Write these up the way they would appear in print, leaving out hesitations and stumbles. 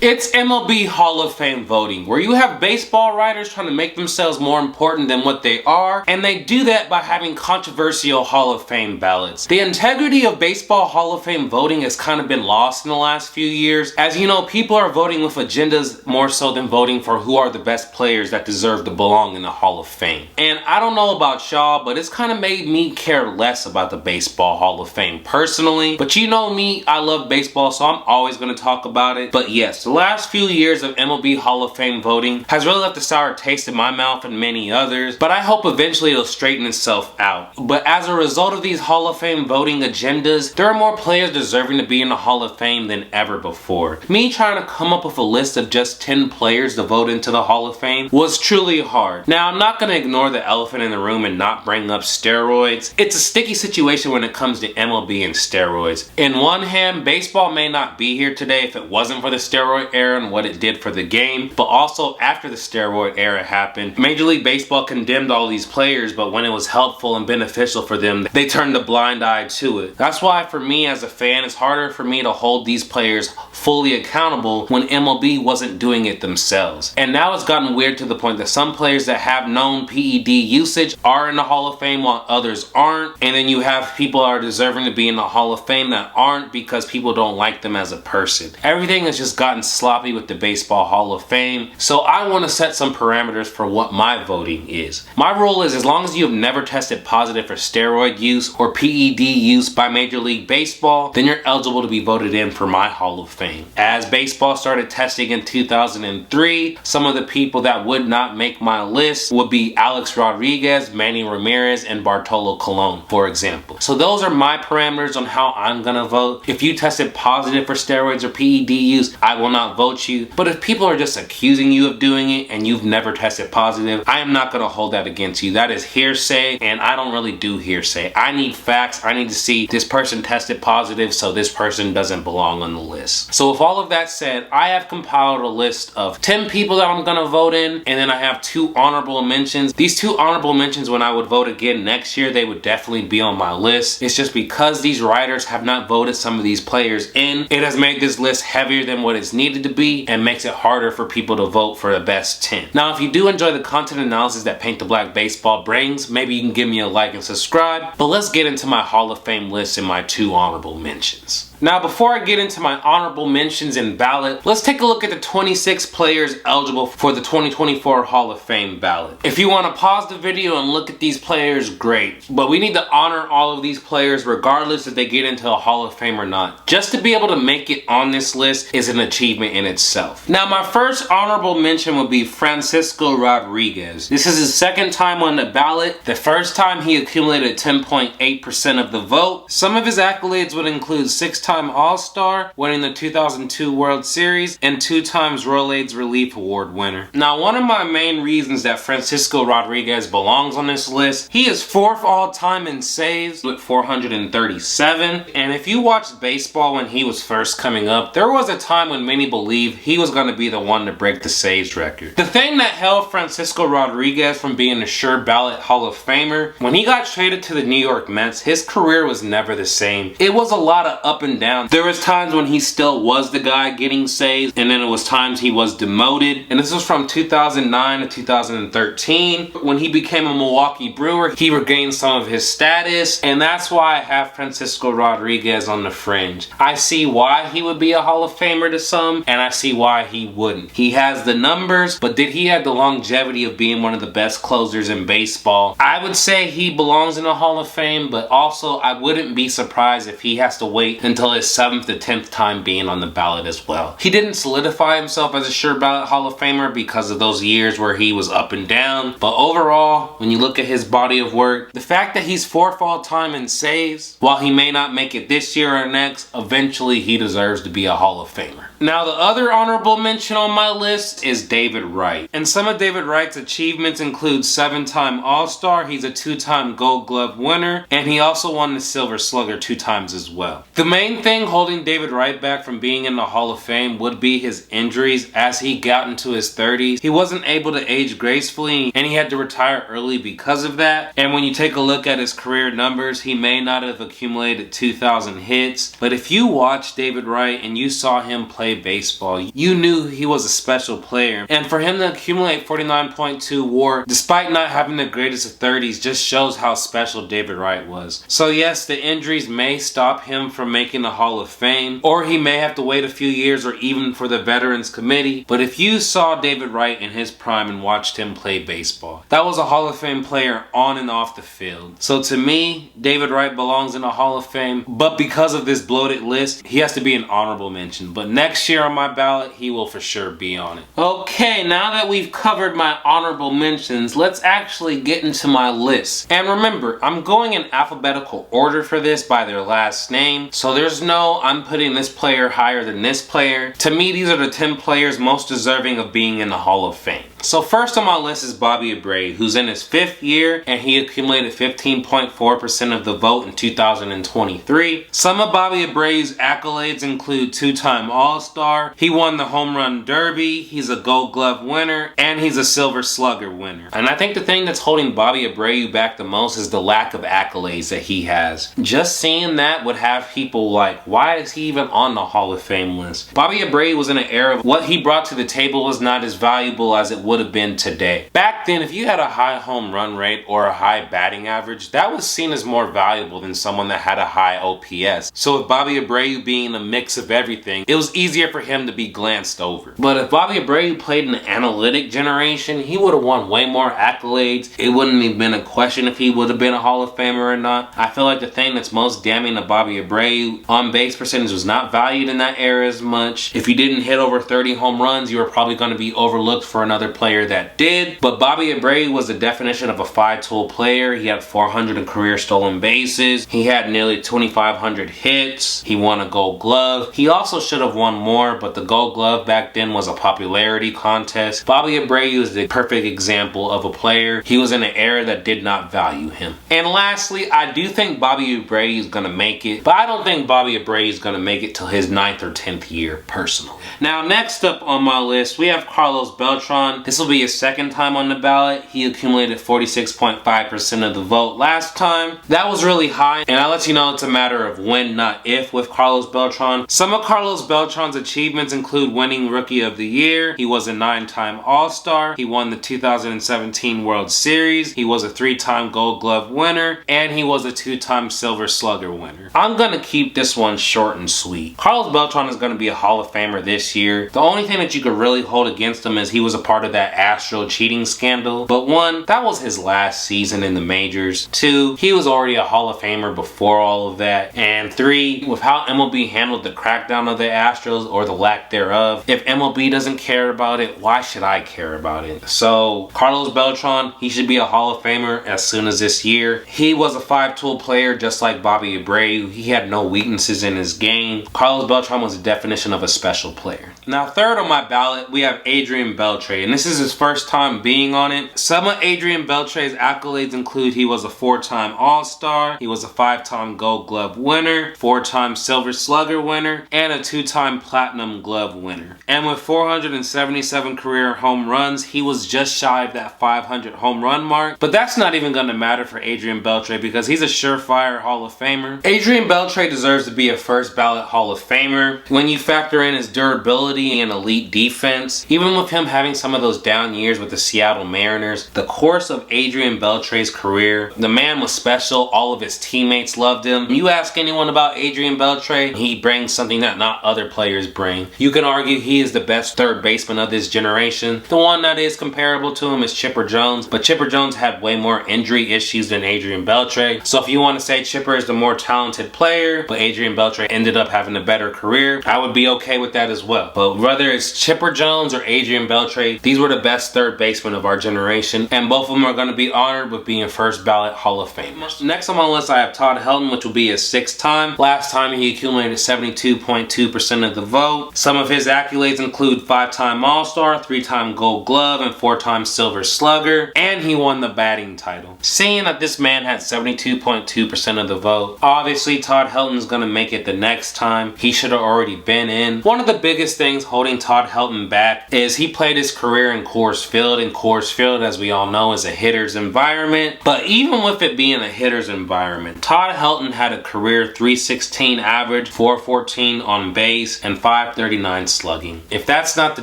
It's MLB Hall of Fame voting, where you have baseball writers trying to make themselves more important than what they are, and they do that by having controversial Hall of Fame ballots. The integrity of baseball Hall of Fame voting has kind of been lost in the last few years. As you know, people are voting with agendas more so than voting for who are the best players that deserve to belong in the Hall of Fame. And I don't know about y'all, but it's kind of made me care less about the baseball Hall of Fame personally. But you know me, I love baseball, so I'm always going to talk about it. But yes, the last few years of MLB Hall of Fame voting has really left a sour taste in my mouth and many others, but I hope eventually it'll straighten itself out. But as a result of these Hall of Fame voting agendas, there are more players deserving to be in the Hall of Fame than ever before. Me trying to come up with a list of just 10 players to vote into the Hall of Fame was truly hard. Now, I'm not going to ignore the elephant in the room and not bring up steroids. It's a sticky situation when it comes to MLB and steroids. In one hand, baseball may not be here today if it wasn't for the steroid era and what it did for the game, but also after the steroid era happened, Major League Baseball condemned all these players, but when it was helpful and beneficial for them, they turned a blind eye to it. That's why for me as a fan, it's harder for me to hold these players fully accountable when MLB wasn't doing it themselves. And now it's gotten weird to the point that some players that have known PED usage are in the Hall of Fame while others aren't, and then you have people that are deserving to be in the Hall of Fame that aren't because people don't like them as a person. Everything has just gotten sloppy with the Baseball Hall of Fame, so I want to set some parameters for what my voting is. My rule is as long as you have never tested positive for steroid use or PED use by Major League Baseball, then you're eligible to be voted in for my Hall of Fame. As baseball started testing in 2003, some of the people that would not make my list would be Alex Rodriguez, Manny Ramirez, and Bartolo Colon, for example. So those are my parameters on how I'm gonna vote. If you tested positive for steroids or PED use, I will not vote you. But if people are just accusing you of doing it and you've never tested positive, I am not gonna hold that against you. That is hearsay, and I don't really do hearsay. I need facts. I need to see this person tested positive, so this person doesn't belong on the list. So with all of that said, I have compiled a list of 10 people that I'm gonna vote in, and then I have 2 honorable mentions. These 2 honorable mentions, when I would vote again next year, they would definitely be on my list. It's just because these writers have not voted some of these players in, it has made this list heavier than what it's needed to be and makes it harder for people to vote for the best 10. Now, if you do enjoy the content analysis that Paint the Black Baseball brings, maybe you can give me a like and subscribe, but let's get into my Hall of Fame list and my 2 honorable mentions. Now, before I get into my honorable mentions and ballot, let's take a look at the 26 players eligible for the 2024 Hall of Fame ballot. If you want to pause the video and look at these players, great. But we need to honor all of these players regardless if they get into a Hall of Fame or not. Just to be able to make it on this list is an achievement in itself. Now, my first honorable mention would be Francisco Rodriguez. This is his 2nd time on the ballot. The first time he accumulated 10.8% of the vote. Some of his accolades would include 6-time All-Star, winning the 2002 World Series, and 2 times Royal AIDS Relief Award winner. Now, one of my main reasons that Francisco Rodriguez belongs on this list, he is 4th all-time in saves with 437. And if you watched baseball when he was first coming up, there was a time when many believed he was going to be the one to break the saves record. The thing that held Francisco Rodriguez from being a sure ballot Hall of Famer, when he got traded to the New York Mets, his career was never the same. It was a lot of up and down. There was times when he still was the guy getting saves, and then it was times he was demoted. And this was from 2009 to 2013. When he became a Milwaukee Brewer, he regained some of his status, and that's why I have Francisco Rodriguez on the fringe. I see why he would be a Hall of Famer to some, and I see why he wouldn't. He has the numbers, but did he have the longevity of being one of the best closers in baseball? I would say he belongs in the Hall of Fame, but also I wouldn't be surprised if he has to wait until his 7th to 10th time being on the ballot as well. He didn't solidify himself as a sure ballot Hall of Famer because of those years where he was up and down, but overall, when you look at his body of work, the fact that he's 4th all time in saves, while he may not make it this year or next, eventually he deserves to be a Hall of Famer. Now, the other honorable mention on my list is David Wright. And some of David Wright's achievements include 7-time All-Star, he's a 2-time Gold Glove winner, and he also won the Silver Slugger 2 times as well. The main thing holding David Wright back from being in the Hall of Fame would be his injuries. As he got into his 30s, he wasn't able to age gracefully, and he had to retire early because of that. And when you take a look at his career numbers, he may not have accumulated 2,000 hits, but if you watch David Wright and you saw him play play baseball. You knew he was a special player. And for him to accumulate 49.2 WAR, despite not having the greatest of 30s, just shows how special David Wright was. So yes, the injuries may stop him from making the Hall of Fame, or he may have to wait a few years, or even for the Veterans Committee. But if you saw David Wright in his prime and watched him play baseball, that was a Hall of Fame player on and off the field. So to me, David Wright belongs in the Hall of Fame, but because of this bloated list, he has to be an honorable mention. But next year on my ballot, he will for sure be on it. Okay, now that we've covered my honorable mentions, let's actually get into my list. And remember, I'm going in alphabetical order for this by their last name, so there's no I'm putting this player higher than this player. To me, these are the 10 players most deserving of being in the Hall of Fame. So first on my list is Bobby Abreu, who's in his 5th year, and he accumulated 15.4% of the vote in 2023. Some of Bobby Abreu's accolades include 2-time All-Star, he won the Home Run Derby, he's a Gold Glove winner, and he's a Silver Slugger winner. And I think the thing that's holding Bobby Abreu back the most is the lack of accolades that he has. Just seeing that would have people like, why is he even on the Hall of Fame list? Bobby Abreu was in an era of what he brought to the table was not as valuable as it would have been today. Back then, if you had a high home run rate or a high batting average, that was seen as more valuable than someone that had a high OPS. So with Bobby Abreu being a mix of everything, it was easier for him to be glanced over. But if Bobby Abreu played in the analytic generation, he would have won way more accolades. It wouldn't have been a question if he would have been a Hall of Famer or not. I feel like the thing that's most damning to Bobby Abreu, on base percentage was not valued in that era as much. If you didn't hit over 30 home runs, you were probably going to be overlooked for another player that did. But Bobby Abreu was the definition of a 5-tool player. He had 400 in career stolen bases. He had nearly 2,500 hits. He won a Gold Glove. He also should have won more, but the Gold Glove back then was a popularity contest. Bobby Abreu is the perfect example of a player. He was in an era that did not value him. And lastly, I do think Bobby Abreu is going to make it, but I don't think Bobby Abreu is going to make it till his 9th or 10th year, personally. Now, next up on my list, we have Carlos Beltron. This will be his 2nd time on the ballot. He accumulated 46.5% of the vote last time. That was really high, and I'll let you know it's a matter of when, not if, with Carlos Beltron. Some of Carlos Beltron's achievements include winning Rookie of the Year. He was a 9-time All-Star. He won the 2017 World Series. He was a 3-time Gold Glove winner, and he was a 2-time Silver Slugger winner. I'm gonna keep this one short and sweet. Carlos Beltron is gonna be a Hall of Famer this year. The only thing that you could really hold against him is he was a part of that Astro cheating scandal. But 1, that was his last season in the majors. 2, he was already a Hall of Famer before all of that. And 3, with how MLB handled the crackdown of the Astros, or the lack thereof, if MLB doesn't care about it, why should I care about it? So Carlos Beltron, he should be a Hall of Famer as soon as this year. He was a 5-tool player just like Bobby Abreu. He had no weaknesses in his game. Carlos Beltron was the definition of a special player. Now, 3rd on my ballot, we have Adrien Beltre, and this is his first time being on it. Some of Adrien Beltre's accolades include he was a 4-time All-Star, he was a 5-time Gold Glove winner, 4-time Silver Slugger winner, and a 2-time Platinum Glove winner. And with 477 career home runs, he was just shy of that 500 home run mark. But that's not even going to matter for Adrien Beltre because he's a surefire Hall of Famer. Adrien Beltre deserves to be a first ballot Hall of Famer. When you factor in his durability and elite defense, even with him having some of those down years with the Seattle Mariners, the course of Adrien Beltre's career, the man was special. All of his teammates loved him. You ask anyone about Adrien Beltre, he brings something that not other players bring. You can argue he is the best third baseman of this generation. The one that is comparable to him is Chipper Jones, but Chipper Jones had way more injury issues than Adrien Beltre. So if you want to say Chipper is the more talented player, but Adrien Beltre ended up having a better career, I would be okay with that as well. But whether it's Chipper Jones or Adrien Beltre, these were the best third basemen of our generation, and both of them are going to be honored with being first ballot Hall of Famers. Next on my list, I have Todd Helton, which will be his 6th time. Last time he accumulated 72.2% of the vote. Some of his accolades accolades include 5-time All-Star, 3-time Gold Glove, and 4-time Silver Slugger, and he won the batting title. Seeing that this man had 72.2% of the vote, obviously Todd Helton is going to make it the next time. He should have already been in. One of the biggest things holding Todd Helton back is he played his career in Coors Field, and Coors Field, as we all know, is a hitter's environment. But even with it being a hitter's environment, Todd Helton had a career .316 average, .414 on base, and .539 slugging. If that's not the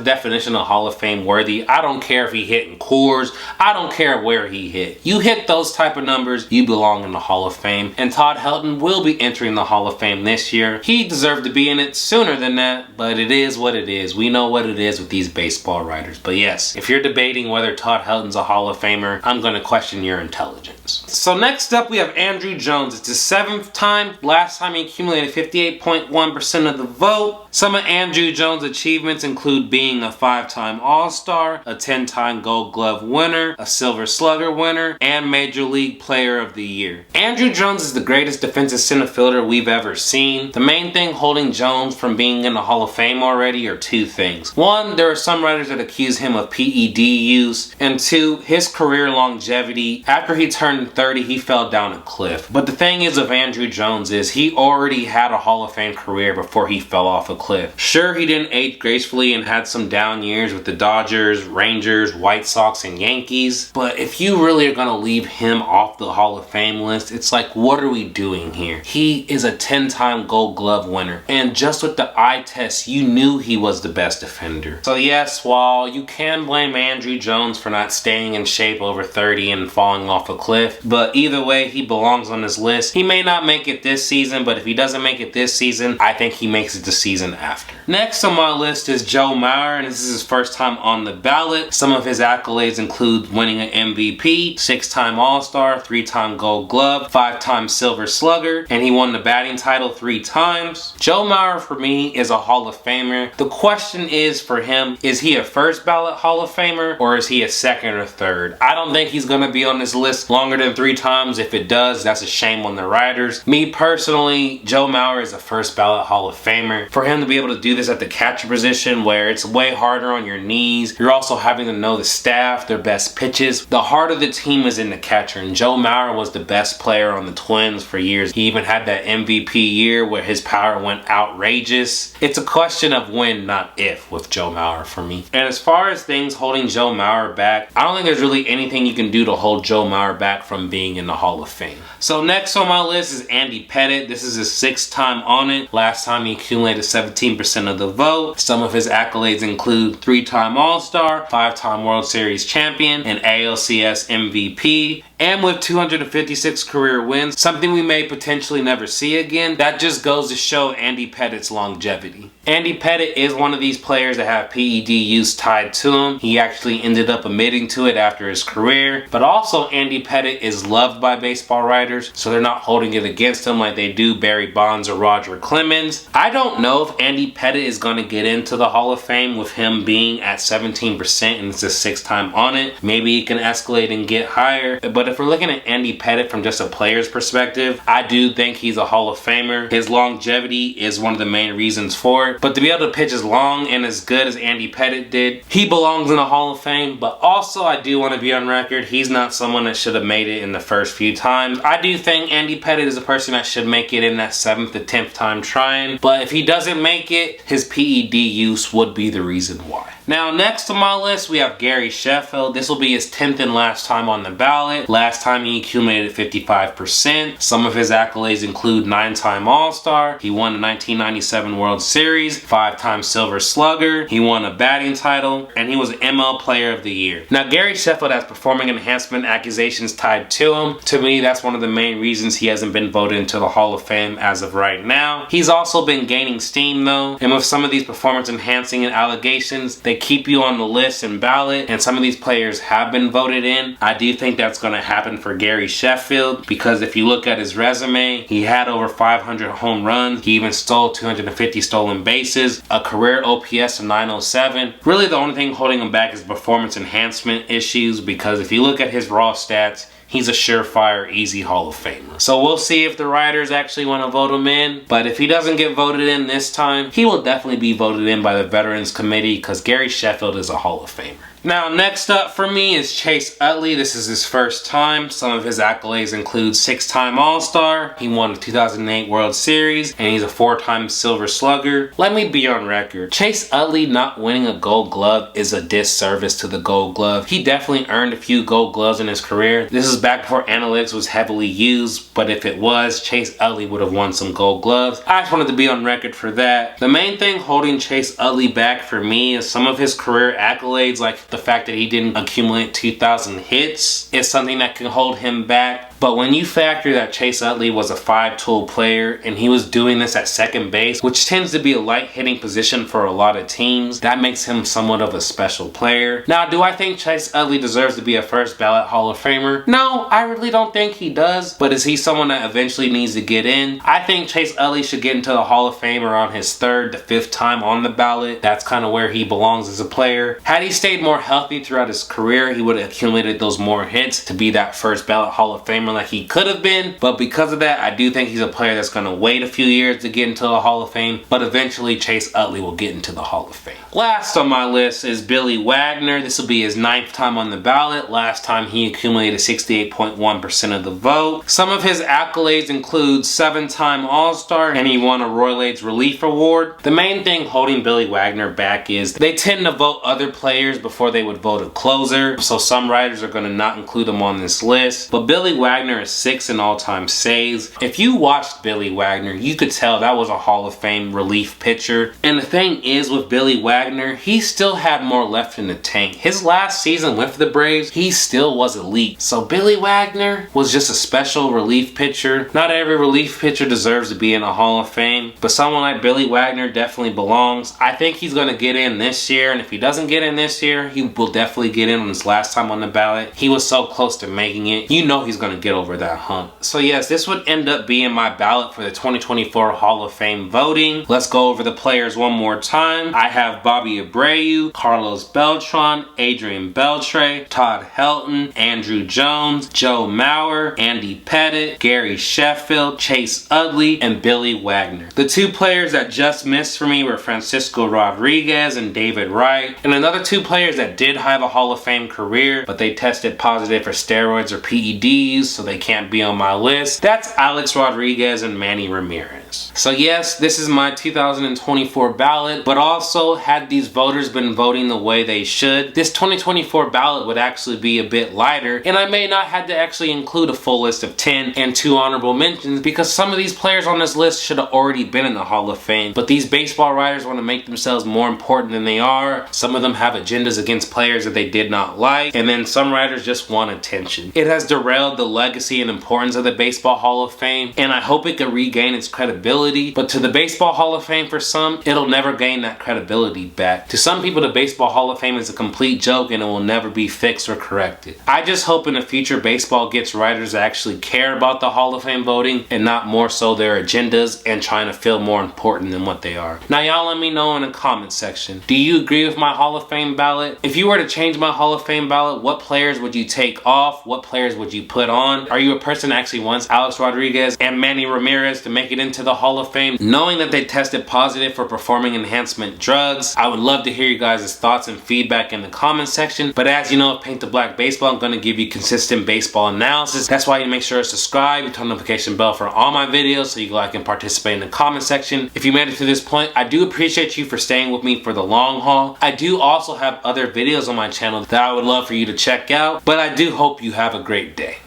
definition of Hall of Fame worthy, I don't care if he hit in Coors, I don't care where he hit. You hit those type of numbers, you belong in the Hall of Fame, and Todd Helton will be entering the Hall of Fame this year. He deserved to be in it sooner than that, but it is what it is. We know what it is with these baseball writers. But yes, if you're debating whether Todd Helton's a Hall of Famer, I'm going to question your intelligence. So next up we have Andruw Jones. It's his 7th time. Last time he accumulated 58.1% of the vote. Some of Andruw Jones' achievements include being a 5-time All-Star, a 10-time Gold Glove winner, a Silver Slugger winner, and Major League Player of the Year. Andruw Jones is the greatest defensive center fielder we've ever seen. The main thing holding Jones from being in the Hall of Fame already are two things. One, there are some writers that accuse him of PED use, and two, his career longevity. After he turned 30, he fell down a cliff. But the thing is with Andruw Jones is he already had a Hall of Fame career before he fell off a cliff. Sure, he didn't age gracefully and had some down years with the Dodgers, Rangers, White Sox, and Yankees, but if you really are going to leave him off the Hall of Fame list, it's like, what are we doing here? He is a 10-time Gold Glove winner, and just with the eye test, you knew he was the best defender. So yes, while you can blame Andruw Jones for not staying in shape over 30 and falling off a cliff, but either way, he belongs on this list. He may not make it this season, but if he doesn't make it this season, I think he makes it the season after. Next on my list is Joe Mauer, and this is his first time on the ballot. Some of his accolades include winning an MVP, 6-time All-Star, 3-time Gold Glove, 5-time Silver Slugger, and he won the batting title 3 times. Joe Mauer for me is a Hall of Famer. The question is for him, is he a first ballot Hall of Famer or is he a second or third? I don't think he's going to be on this list longer than 3 times. If it does, that's a shame on the writers. Me personally, Joe Mauer is a first ballot Hall of Famer. For him to be able to do this at the catcher position where it's way harder on your knees, you're also having to know the staff, their best pitches. The heart of the team is in the catcher, and Joe Mauer was the best player on the Twins for years. He even had that MVP year where his power went outrageous. It's a question of when, not if, with Joe Mauer for me. And as far as things holding Joe Mauer back, I don't think there's really anything you can do to hold Joe Mauer back from being in the Hall of Fame. So next on my list is Andy Pettitt. This is his 6th time on it. Last time he accumulated 17% of the vote. Some of his accolades include 3-time All-Star, 5-time World Series champion, and ALCS MVP. And with 256 career wins, something we may potentially never see again, that just goes to show Andy Pettit's longevity. Andy Pettitt is one of these players that have PED use tied to him. He actually ended up admitting to it after his career. But also Andy Pettitt is loved by baseball writers, so they're not holding it against him like they do Barry Bonds or Roger Clemens. I don't know if Andy Pettitt is going to get into the Hall of Fame with him being at 17% and it's his 6th time on it. Maybe he can escalate and get higher. But if we're looking at Andy Pettitt from just a player's perspective, I do think he's a Hall of Famer. His longevity is one of the main reasons for it. But to be able to pitch as long and as good as Andy Pettitt did, he belongs in the Hall of Fame. But also, I do want to be on record, he's not someone that should have made it in the first few times. I do think Andy Pettitt is a person that should make it in that 7th to 10th time trying. But if he doesn't make it, his PED use would be the reason why. Now, next on my list, we have Gary Sheffield. This will be his 10th and last time on the ballot. Last time he accumulated 55%. Some of his accolades include 9-time All-Star. He won the 1997 World Series, 5-time Silver Slugger. He won a batting title, and he was ML Player of the Year. Now, Gary Sheffield has performing enhancement accusations tied to him. To me, that's one of the main reasons he hasn't been voted into the Hall of Fame as of right now. He's also been gaining steam though, and with some of these performance enhancing allegations, they keep you on the list and ballot, and some of these players have been voted in. I do think that's going to happen for Gary Sheffield, because if you look at his resume, he had over 500 home runs. He even stole 250 stolen bases, a career OPS of 907. Really the only thing holding him back is performance enhancement issues, because if you look at his raw stats, he's a surefire, easy Hall of Famer. So we'll see if the writers actually want to vote him in, but if he doesn't get voted in this time, he will definitely be voted in by the Veterans Committee because Gary Sheffield is a Hall of Famer. Now, next up for me is Chase Utley. This is his first time. Some of his accolades include 6-time All-Star. He won the 2008 World Series, and he's a 4-time Silver Slugger. Let me be on record. Chase Utley not winning a Gold Glove is a disservice to the Gold Glove. He definitely earned a few Gold Gloves in his career. This is back before analytics was heavily used, but if it was, Chase Utley would have won some Gold Gloves. I just wanted to be on record for that. The main thing holding Chase Utley back for me is some of his career accolades, like the fact that he didn't accumulate 2,000 hits is something that can hold him back. But when you factor that Chase Utley was a 5-tool player and he was doing this at second base, which tends to be a light hitting position for a lot of teams, that makes him somewhat of a special player. Now, do I think Chase Utley deserves to be a first ballot Hall of Famer? No, I really don't think he does. But is he someone that eventually needs to get in? I think Chase Utley should get into the Hall of Fame around his 3rd to 5th time on the ballot. That's kind of where he belongs as a player. Had he stayed more healthy throughout his career, he would have accumulated those more hits to be that first ballot Hall of Famer like he could have been. But because of that, I do think he's a player that's going to wait a few years to get into the Hall of Fame. But eventually, Chase Utley will get into the Hall of Fame. Last on my list is Billy Wagner. This will be his 9th time on the ballot. Last time he accumulated 68.1% of the vote. Some of his accolades include 7-time All-Star, and he won a Royal AIDS Relief Award. The main thing holding Billy Wagner back is they tend to vote other players before they would vote a closer. So some writers are going to not include him on this list. But Billy Wagner is 6th in all-time saves. If you watched Billy Wagner, you could tell that was a Hall of Fame relief pitcher. And the thing is with Billy Wagner, he still had more left in the tank. His last season with the Braves, he still was elite. So Billy Wagner was just a special relief pitcher. Not every relief pitcher deserves to be in a Hall of Fame, but someone like Billy Wagner definitely belongs. I think he's going to get in this year, and if he doesn't get in this year, he will definitely get in on his last time on the ballot. He was so close to making it. You know he's going to get over that hump. So yes, this would end up being my ballot for the 2024 Hall of Fame voting. Let's go over the players one more time. I have Bobby Abreu, Carlos Beltron, Adrien Beltre, Todd Helton, Andrew Jones, Joe Mauer, Andy Pettitt, Gary Sheffield, Chase Utley, and Billy Wagner. The 2 players that just missed for me were Francisco Rodriguez and David Wright. And another 2 players that did have a Hall of Fame career, but they tested positive for steroids or PEDs, so they can't be on my list. That's Alex Rodriguez and Manny Ramirez. So yes, this is my 2024 ballot, but also had these voters been voting the way they should, this 2024 ballot would actually be a bit lighter, and I may not have to actually include a full list of 10 and 2 honorable mentions because some of these players on this list should have already been in the Hall of Fame. But these baseball writers want to make themselves more important than they are. Some of them have agendas against players that they did not like, and then some writers just want attention. It has derailed the legacy and importance of the Baseball Hall of Fame, and I hope it can regain its credibility. But to the Baseball Hall of Fame, for some, it'll never gain that credibility back. To some people, the Baseball Hall of Fame is a complete joke and it will never be fixed or corrected. I just hope in the future baseball gets writers that actually care about the Hall of Fame voting and not more so their agendas and trying to feel more important than what they are. Now y'all let me know in the comment section. Do you agree with my Hall of Fame ballot? If you were to change my Hall of Fame ballot, what players would you take off? What players would you put on? Are you a person that actually wants Alex Rodriguez and Manny Ramirez to make it into the Hall of Fame, knowing that they tested positive for performing enhancement drugs? I would love to hear you guys' thoughts and feedback in the comment section. But as you know, with Paint the Black Baseball, I'm going to give you consistent baseball analysis. That's why you make sure to subscribe and turn the notification bell for all my videos so you guys can participate in the comment section. If you made it to this point, I do appreciate you for staying with me for the long haul. I do also have other videos on my channel that I would love for you to check out, but I do hope you have a great day.